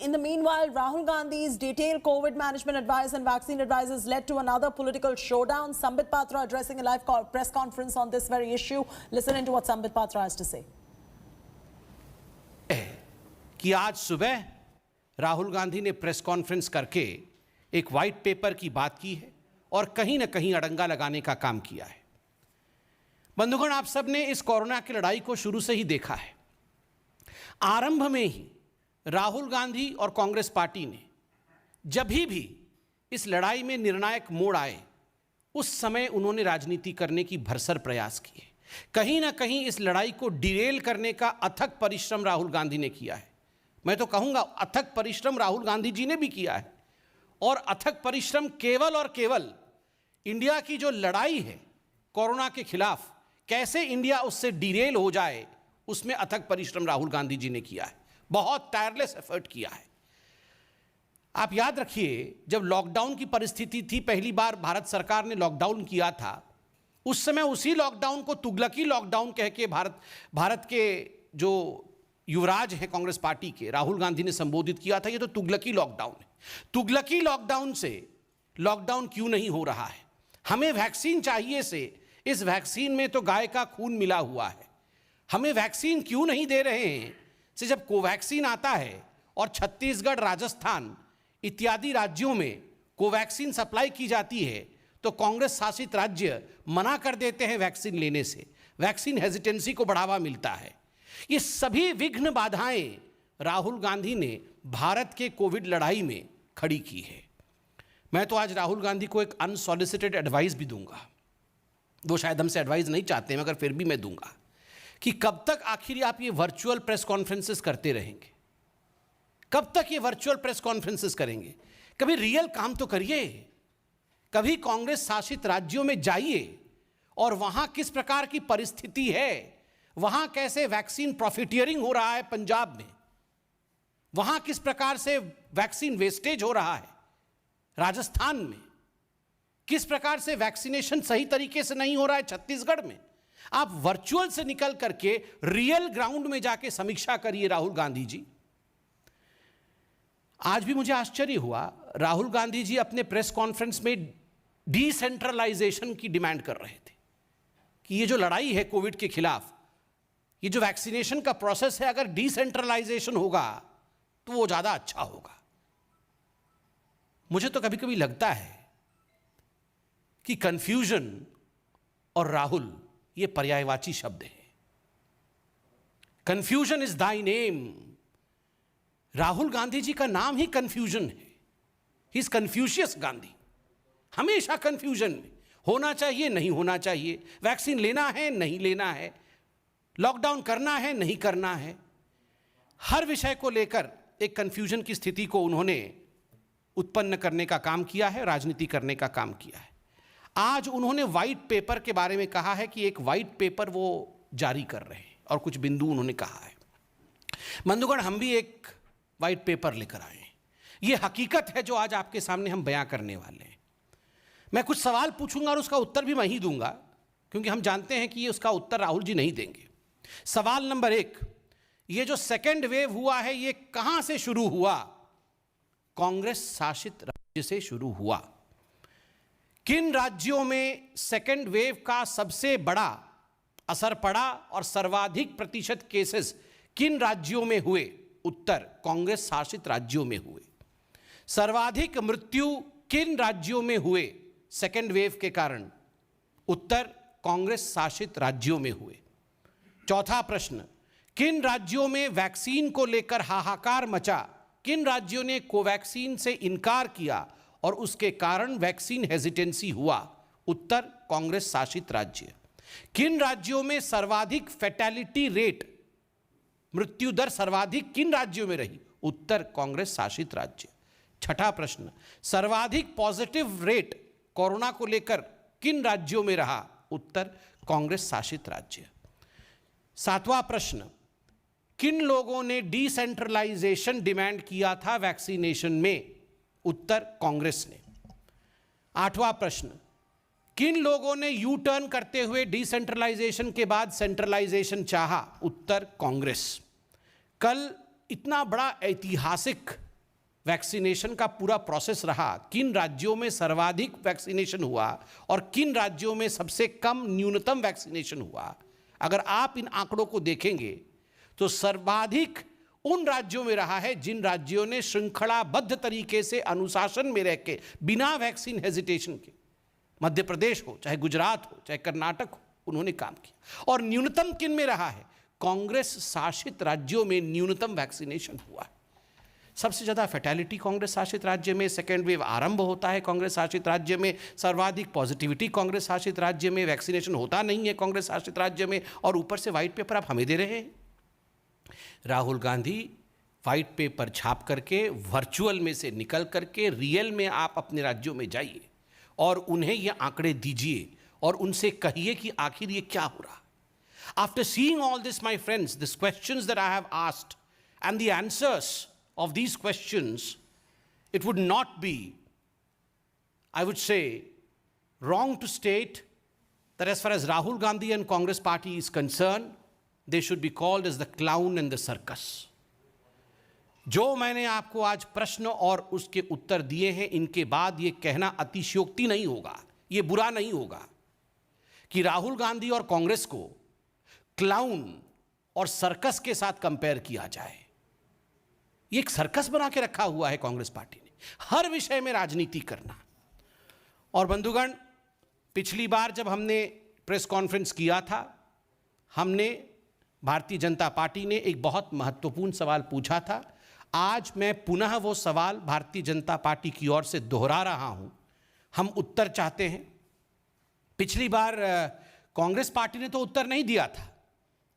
In the meanwhile, Rahul Gandhi's detailed COVID management advice and vaccine advices led to another political showdown. Sambit Patra addressing a live press conference on this very issue. Listen into what Sambit Patra has to say. कि आज सुबह राहुल गांधी ने press conference करके एक white paper की बात की है और कहीं ना कहीं अड़ंगा लगाने का काम किया है। बंधुगण, आप सब ने इस कोरोना की लड़ाई को शुरू से ही देखा है। आरंभ में ही राहुल गांधी और कांग्रेस पार्टी ने जब भी इस लड़ाई में निर्णायक मोड़ आए, उस समय उन्होंने राजनीति करने की भरसर प्रयास किए। कहीं ना कहीं इस लड़ाई को डिरेल करने का अथक परिश्रम राहुल गांधी ने किया है। मैं तो कहूंगा अथक परिश्रम राहुल गांधी जी ने भी किया है, और अथक परिश्रम केवल और केवल इंडिया की जो लड़ाई है कोरोना के खिलाफ, कैसे इंडिया उससे डिरेल हो जाए, उसमें अथक परिश्रम राहुल गांधी जी ने किया है। बहुत टायरलेस एफर्ट किया है। आप याद रखिए, जब लॉकडाउन की परिस्थिति थी, पहली बार भारत सरकार ने लॉकडाउन किया था, उस समय उसी लॉकडाउन को तुगलकी लॉकडाउन कह के भारत के जो युवराज हैं कांग्रेस पार्टी के, राहुल गांधी ने संबोधित किया था, ये तो तुगलकी लॉकडाउन है। तुगलकी लॉकडाउन से लॉकडाउन क्यों नहीं हो रहा है? हमें वैक्सीन चाहिए से इस वैक्सीन में तो गाय का खून मिला हुआ है। हमें वैक्सीन क्यों नहीं दे रहे हैं से जब कोवैक्सीन आता है और छत्तीसगढ़, राजस्थान इत्यादि राज्यों में कोवैक्सीन सप्लाई की जाती है, तो कांग्रेस शासित राज्य मना कर देते हैं वैक्सीन लेने से। वैक्सीन हेजिटेंसी को बढ़ावा मिलता है। ये सभी विघ्न बाधाएं राहुल गांधी ने भारत के कोविड लड़ाई में खड़ी की है। मैं तो आज राहुल गांधी को एक अनसॉलिसिटेड एडवाइस भी दूंगा। वो शायद हमसे एडवाइस नहीं चाहते हैं, मगर फिर भी मैं दूंगा कि कब तक आखिर आप ये वर्चुअल प्रेस कॉन्फ्रेंसेस करते रहेंगे? कब तक ये वर्चुअल प्रेस कॉन्फ्रेंसेस करेंगे? कभी रियल काम तो करिए। कभी कांग्रेस शासित राज्यों में जाइए और वहां किस प्रकार की परिस्थिति है, वहां कैसे वैक्सीन प्रॉफिटियरिंग हो रहा है पंजाब में, वहां किस प्रकार से वैक्सीन वेस्टेज हो रहा है राजस्थान में, किस प्रकार से वैक्सीनेशन सही तरीके से नहीं हो रहा है छत्तीसगढ़ में। आप वर्चुअल से निकल करके रियल ग्राउंड में जाके समीक्षा करिए राहुल गांधी जी। आज भी मुझे आश्चर्य हुआ, राहुल गांधी जी अपने प्रेस कॉन्फ्रेंस में डिसेंट्रलाइजेशन की डिमांड कर रहे थे कि ये जो लड़ाई है कोविड के खिलाफ, ये जो वैक्सीनेशन का प्रोसेस है, अगर डिसेंट्रलाइजेशन होगा तो वो ज्यादा अच्छा होगा। मुझे तो कभी कभी लगता है कि कंफ्यूजन और राहुल ये पर्यायवाची शब्द है। Confusion is thy name. Rahul Gandhi ji का नाम ही कंफ्यूजन है। He is Confucius Gandhi. हमेशा कंफ्यूजन में होना चाहिए, नहीं होना चाहिए, वैक्सीन लेना है, नहीं लेना है, लॉकडाउन करना है, नहीं करना है। हर विषय को लेकर एक कंफ्यूजन की स्थिति को उन्होंने उत्पन्न करने का काम किया है, राजनीति करने का काम किया है। आज उन्होंने व्हाइट पेपर के बारे में कहा है कि एक व्हाइट पेपर वो जारी कर रहे हैं, और कुछ बिंदु उन्होंने कहा है। बंधुगण, हम भी एक व्हाइट पेपर लेकर आए हैं। ये हकीकत है जो आज आपके सामने हम बयां करने वाले हैं। मैं कुछ सवाल पूछूंगा और उसका उत्तर भी मैं ही दूंगा, क्योंकि हम जानते हैं कि ये उसका उत्तर राहुल जी नहीं देंगे। सवाल नंबर 1, ये जो सेकेंड वेव हुआ है, ये कहां से शुरू हुआ? कांग्रेस शासित राज्य से शुरू हुआ। किन राज्यों में सेकेंड वेव का सबसे बड़ा असर पड़ा और सर्वाधिक प्रतिशत केसेस किन राज्यों में हुए? उत्तर, कांग्रेस शासित राज्यों में हुए। सर्वाधिक मृत्यु किन राज्यों में हुए सेकेंड वेव के कारण? उत्तर, कांग्रेस शासित राज्यों में हुए। चौथा प्रश्न, किन राज्यों में वैक्सीन को लेकर हाहाकार मचा? किन राज्यों ने कोवैक्सीन से इनकार किया और उसके कारण वैक्सीन हेजिटेंसी हुआ? उत्तर, कांग्रेस शासित राज्य। किन राज्यों में सर्वाधिक फैटेलिटी रेट, मृत्यु दर सर्वाधिक किन राज्यों में रही? उत्तर, कांग्रेस शासित राज्य। छठा प्रश्न, सर्वाधिक पॉजिटिव रेट कोरोना को लेकर किन राज्यों में रहा? उत्तर, कांग्रेस शासित राज्य। सातवां प्रश्न, किन लोगों ने डिसेंट्रलाइजेशन डिमांड किया था वैक्सीनेशन में? उत्तर, कांग्रेस ने। आठवां प्रश्न, किन लोगों ने यू टर्न करते हुए डिसेंट्रलाइजेशन के बाद सेंट्रलाइजेशन चाहा? उत्तर, कांग्रेस। कल इतना बड़ा ऐतिहासिक वैक्सीनेशन का पूरा प्रोसेस रहा, किन राज्यों में सर्वाधिक वैक्सीनेशन हुआ और किन राज्यों में सबसे कम न्यूनतम वैक्सीनेशन हुआ, अगर आप इन आंकड़ों को देखेंगे तो सर्वाधिक उन राज्यों में रहा है जिन राज्यों ने श्रृंखलाबद्ध तरीके से अनुशासन में रह के बिना वैक्सीन हेजिटेशन के, मध्य प्रदेश हो चाहे गुजरात हो चाहे कर्नाटक हो, उन्होंने काम किया। और न्यूनतम किन में रहा है? कांग्रेस शासित राज्यों में न्यूनतम वैक्सीनेशन हुआ। सबसे ज्यादा फैटेलिटी कांग्रेस शासित राज्य में, सेकेंड वेव आरंभ होता है कांग्रेस शासित राज्य में, सर्वाधिक पॉजिटिविटी कांग्रेस शासित राज्य में, वैक्सीनेशन होता नहीं है कांग्रेस शासित राज्य में, और ऊपर से व्हाइट पेपर आप हमें दे रहे हैं। राहुल गांधी व्हाइट पेपर छाप करके, वर्चुअल में से निकल करके रियल में आप अपने राज्यों में जाइए और उन्हें ये आंकड़े दीजिए और उनसे कहिए कि आखिर ये क्या हो रहा। After seeing all this my friends, this questions that I have asked and the answers of these questions, it would not be, I would say, wrong to state that as far as Rahul Gandhi and Congress party is concerned, they should be called as the clown in the circus. जो मैंने आपको आज प्रश्न और उसके उत्तर दिए हैं, इनके बाद ये कहना अतिशयोक्ति नहीं होगा, ये बुरा नहीं होगा कि राहुल गांधी और कांग्रेस को क्लाउन और सर्कस के साथ कंपेयर किया जाए। ये एक सर्कस बना के रखा हुआ है कांग्रेस पार्टी ने, हर विषय में राजनीति करना। और बंधुगण, पिछली बार जब हमने प्रेस कॉन्फ्रेंस किया था, हमने भारतीय जनता पार्टी ने एक बहुत महत्वपूर्ण सवाल पूछा था। आज मैं पुनः वो सवाल भारतीय जनता पार्टी की ओर से दोहरा रहा हूं। हम उत्तर चाहते हैं। पिछली बार कांग्रेस पार्टी ने तो उत्तर नहीं दिया था,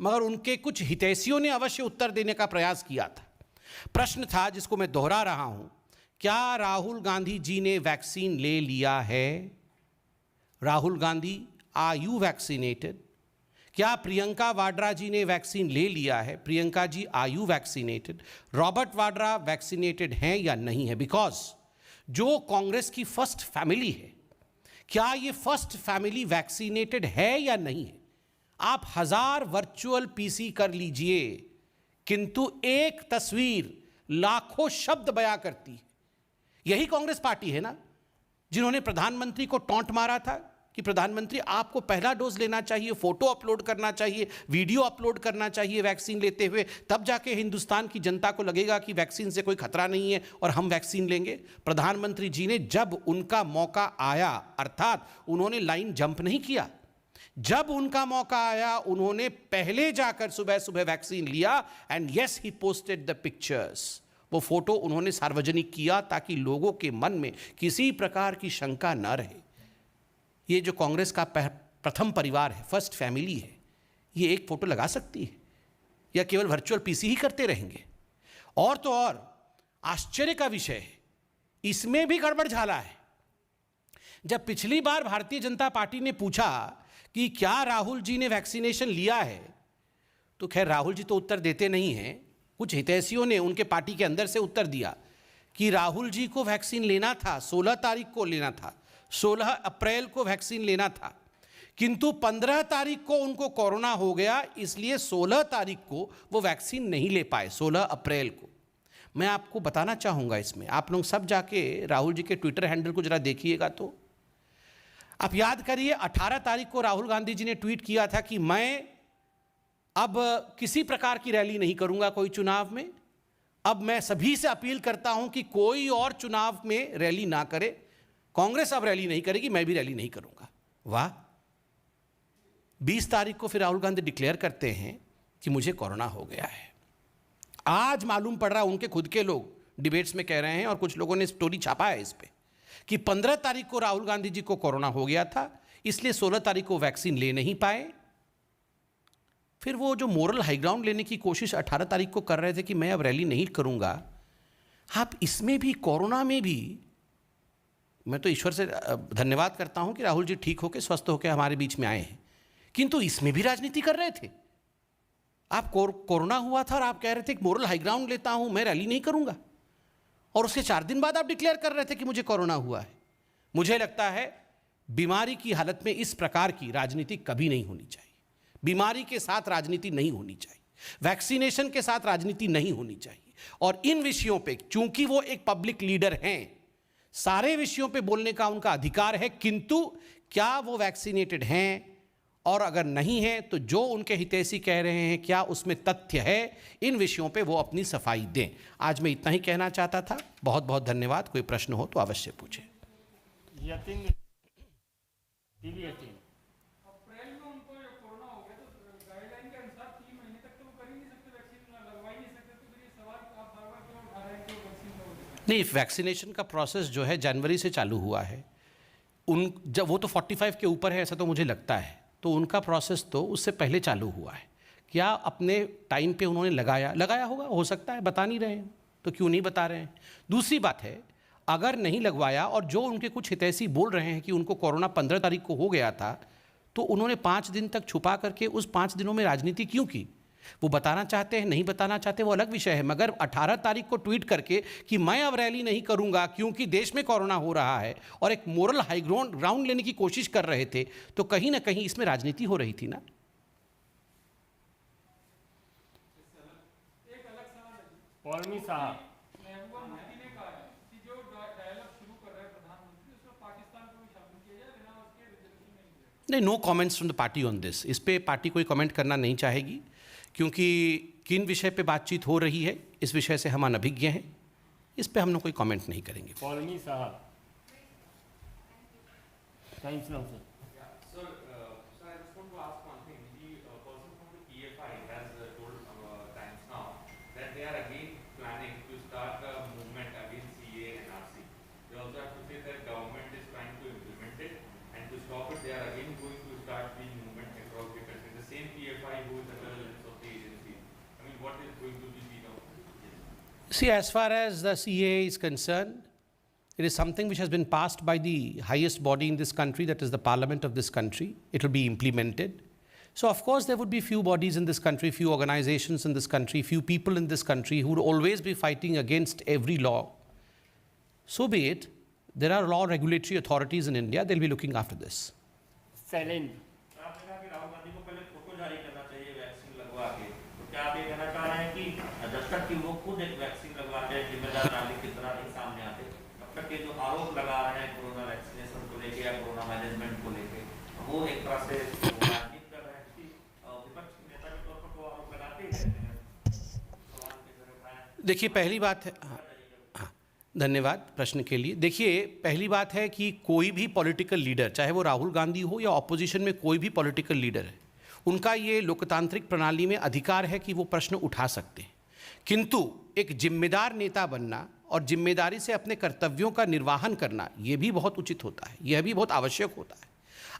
मगर उनके कुछ हितैषियों ने अवश्य उत्तर देने का प्रयास किया था। प्रश्न था जिसको मैं दोहरा रहा हूं, क्या राहुल गांधी जी ने वैक्सीन ले लिया है? Rahul Gandhi, are you vaccinated? क्या प्रियंका वाड्रा जी ने वैक्सीन ले लिया है? Priyanka ji, are you vaccinated? Robert Vadra vaccinated हैं या नहीं है? बिकॉज जो कांग्रेस की फर्स्ट फैमिली है, क्या ये फर्स्ट फैमिली वैक्सीनेटेड है या नहीं है? आप 1000 वर्चुअल पीसी कर लीजिए, किंतु एक तस्वीर लाखों शब्द बयां करती है। यही कांग्रेस पार्टी है ना जिन्होंने प्रधानमंत्री को टॉन्ट मारा था कि प्रधानमंत्री आपको पहला डोज लेना चाहिए, फोटो अपलोड करना चाहिए, वीडियो अपलोड करना चाहिए वैक्सीन लेते हुए, तब जाके हिंदुस्तान की जनता को लगेगा कि वैक्सीन से कोई खतरा नहीं है और हम वैक्सीन लेंगे। प्रधानमंत्री जी ने जब उनका मौका आया, अर्थात उन्होंने लाइन जंप नहीं किया, जब उनका मौका आया उन्होंने पहले जाकर सुबह सुबह वैक्सीन लिया and yes he posted the pictures. वो फोटो उन्होंने सार्वजनिक किया ताकि लोगों के मन में किसी प्रकार की शंका न रहे। ये जो कांग्रेस का प्रथम परिवार है, फर्स्ट फैमिली है, ये एक फोटो लगा सकती है या केवल वर्चुअल पीसी ही करते रहेंगे? और तो और आश्चर्य का विषय है, इसमें भी गड़बड़ झाला है। जब पिछली बार भारतीय जनता पार्टी ने पूछा कि क्या राहुल जी ने वैक्सीनेशन लिया है, तो खैर राहुल जी तो उत्तर देते नहीं हैं, कुछ हितैषियों ने उनके पार्टी के अंदर से उत्तर दिया कि राहुल जी को वैक्सीन लेना था, 16 तारीख को लेना था, 16 अप्रैल को वैक्सीन लेना था, किंतु 15 तारीख को उनको कोरोना हो गया, इसलिए 16 तारीख को वो वैक्सीन नहीं ले पाए, 16 अप्रैल को। मैं आपको बताना चाहूँगा, इसमें आप लोग सब जाके राहुल जी के ट्विटर हैंडल को जरा देखिएगा तो आप याद करिए, 18 तारीख को राहुल गांधी जी ने ट्वीट किया था कि मैं अब किसी प्रकार की रैली नहीं करूंगा कोई चुनाव में, अब मैं सभी से अपील करता हूं कि कोई और चुनाव में रैली ना करे, कांग्रेस अब रैली नहीं करेगी, मैं भी रैली नहीं करूंगा। वाह! 20 तारीख को फिर राहुल गांधी डिक्लेयर करते हैं कि मुझे कोरोना हो गया है। आज मालूम पड़ रहा, उनके खुद के लोग डिबेट्स में कह रहे हैं और कुछ लोगों ने स्टोरी छापा है इस पे कि 15 तारीख को राहुल गांधी जी को कोरोना हो गया था, इसलिए 16 तारीख को वैक्सीन ले नहीं पाए। फिर वो जो मोरल हाई ग्राउंड लेने की कोशिश 18 तारीख को कर रहे थे कि मैं अब रैली नहीं करूंगा, आप इसमें भी, कोरोना में भी, मैं तो ईश्वर से धन्यवाद करता हूं कि राहुल जी ठीक होकर, स्वस्थ होकर हमारे बीच में आए हैं, किंतु इसमें भी राजनीति कर रहे थे। आप कोरोना हुआ था और आप कह रहे थे कि मोरल हाई ग्राउंड लेता हूं, मैं रैली नहीं करूंगा, और उसके 4 दिन बाद आप डिक्लेयर कर रहे थे कि मुझे कोरोना हुआ है। मुझे लगता है बीमारी की हालत में इस प्रकार की राजनीति कभी नहीं होनी चाहिए। बीमारी के साथ राजनीति नहीं होनी चाहिए, वैक्सीनेशन के साथ राजनीति नहीं होनी चाहिए। और इन विषयों पे चूंकि वो एक पब्लिक लीडर हैं, सारे विषयों पे बोलने का उनका अधिकार है, किंतु क्या वो वैक्सीनेटेड हैं और अगर नहीं है तो जो उनके हितैषी कह रहे हैं क्या उसमें तथ्य है, इन विषयों पे वो अपनी सफाई दें। आज मैं इतना ही कहना चाहता था। बहुत बहुत धन्यवाद। कोई प्रश्न हो तो अवश्य पूछें। यतिन टीवी 18 अप्रैल में उनको ये कोरोना हो गया तो गाइडलाइन के अनुसार 3 महीने तक तो वो कर ही नहीं सकते, वैक्सीन लगवा ही नहीं सकते, तो फिर ये सवाल आप बार बार क्यों उठा रहे हैं कि वो वैक्सीन का हो जाए? नहीं, वैक्सीनेशन का प्रोसेस जो है जनवरी से चालू हुआ है। जब वो तो 45 के ऊपर है ऐसा तो मुझे लगता है, तो उनका प्रोसेस तो उससे पहले चालू हुआ है। क्या अपने टाइम पे उन्होंने लगाया होगा, हो सकता है, बता नहीं रहे हैं तो क्यों नहीं बता रहे हैं। दूसरी बात है, अगर नहीं लगवाया और जो उनके कुछ हितैषी बोल रहे हैं कि उनको कोरोना 15 तारीख को हो गया था, तो उन्होंने 5 दिन तक छुपा करके उस 5 दिनों में राजनीति क्यों की? वो बताना चाहते हैं, नहीं बताना चाहते, वो अलग विषय है। मगर 18 तारीख को ट्वीट करके कि मैं अब रैली नहीं करूंगा क्योंकि देश में कोरोना हो रहा है और एक मोरल हाई ग्राउंड लेने की कोशिश कर रहे थे, तो कहीं ना कहीं इसमें राजनीति हो रही थी ना। पौलमी साहब महबूबा मुफ्ती ने कहा है कि जो डायलॉग शुरू कर रहे हैं प्रधानमंत्री, उसमें पाकिस्तान को भी शामिल किया जाए, बिना उसके रिजर्वेशन नहीं दिया। नहीं, no comments from the party on this. इस पे पार्टी कोई कमेंट करना नहीं चाहेगी क्योंकि किन विषय पे बातचीत हो रही है इस विषय से हम अनभिज्ञ हैं। इस पे हम लोग कोई कमेंट नहीं करेंगे। पौलमी साहब thanks now sir Sir, I just want to ask one thing. The person from the PFI has told Times Now that they are again planning to start a movement against CA and RC. They also have to say that government is trying to implement it, and to stop it, they are again going to start the movement across the country. The same PFI who is under the lens of the agency. I mean, what is going to be the outcome? See, as far as the CAA is concerned, it is something which has been passed by the highest body in this country, that is the parliament of this country. It will be implemented. So, of course, there would be few bodies in this country, few organizations in this country, few people in this country who would always be fighting against every law. So be it. There are law regulatory authorities in India. They'll be looking after this. Shailendra आपने कहा कि राहुल गांधी को पहले photo जारी करना चाहिए vaccine लगवा के, तो क्या आप ये कहना चाह रहे हैं कि जब तक कि वो खुद एक वैक्सीन लगवा के जिम्मेदार नागरिक की तरह नहीं सामने आते, तब तक ये जो आरोप लगा रहे हैं कोरोना वैक्सीनेशन को लेके या कोरोना मैनेजमेंट को लेके, वो एक तरह से राजनीति कर रहे हैं कि विपक्ष के नेता के तौर पर वो आरोप लगाते ही रहते हैं। सवाल के जरिए उठाएं। देखिए, पहली बात है, हाँ, धन्यवाद प्रश्न के लिए। देखिए, पहली बात है कि कोई भी पॉलिटिकल लीडर, चाहे वो राहुल गांधी हो या ऑपोजिशन में कोई भी पॉलिटिकल लीडर है, उनका ये लोकतांत्रिक प्रणाली में अधिकार है कि वो प्रश्न उठा सकते हैं। किंतु एक जिम्मेदार नेता बनना और जिम्मेदारी से अपने कर्तव्यों का निर्वहन करना, ये भी बहुत उचित होता है, यह भी बहुत आवश्यक होता है।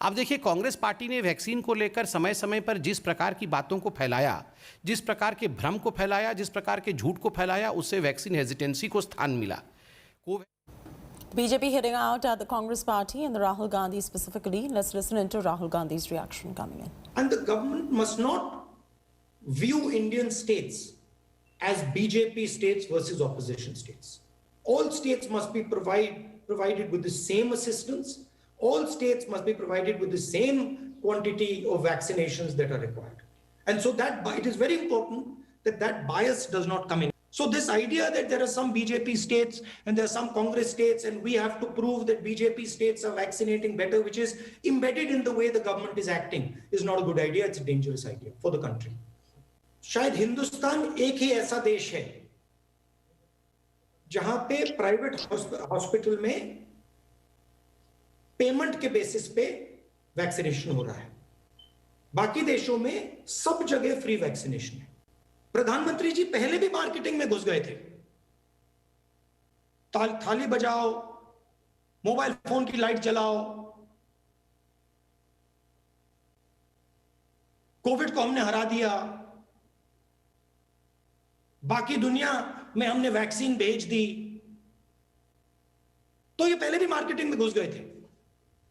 अब देखिए, कांग्रेस पार्टी ने वैक्सीन को लेकर समय समय पर जिस प्रकार की बातों को फैलाया, जिस प्रकार के भ्रम को फैलाया, जिस प्रकार के झूठ को फैलाया, उससे वैक्सीन हेजिटेंसी को स्थान मिला। BJP hitting out at the Congress party and the Rahul Gandhi specifically. Let's listen into Rahul Gandhi's reaction coming in. And the government must not view Indian states as BJP states versus opposition states. All states must be provided with the same assistance. All states must be provided with the same quantity of vaccinations that are required. And so that it is very important that that bias does not come in. So this idea that there are some BJP states and there are some Congress states and we have to prove that BJP states are vaccinating better, which is embedded in the way the government is acting, is not a good idea. It's a dangerous idea for the country. शायद हिंदुस्तान एक ही ऐसा देश है जहां पे private hospital में payment के basis पे वैक्सीनेशन हो रहा है। बाकी देशों में सब जगह फ्री वैक्सीनेशन है। प्रधानमंत्री जी पहले भी मार्केटिंग में घुस गए थे। थाली बजाओ, मोबाइल फोन की लाइट जलाओ, कोविड को हमने हरा दिया, बाकी दुनिया में हमने वैक्सीन भेज दी। तो ये पहले भी मार्केटिंग में घुस गए थे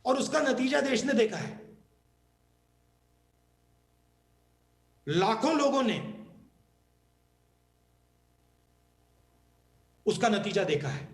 और उसका नतीजा देश ने देखा है। लाखों लोगों ने उसका नतीजा देखा है।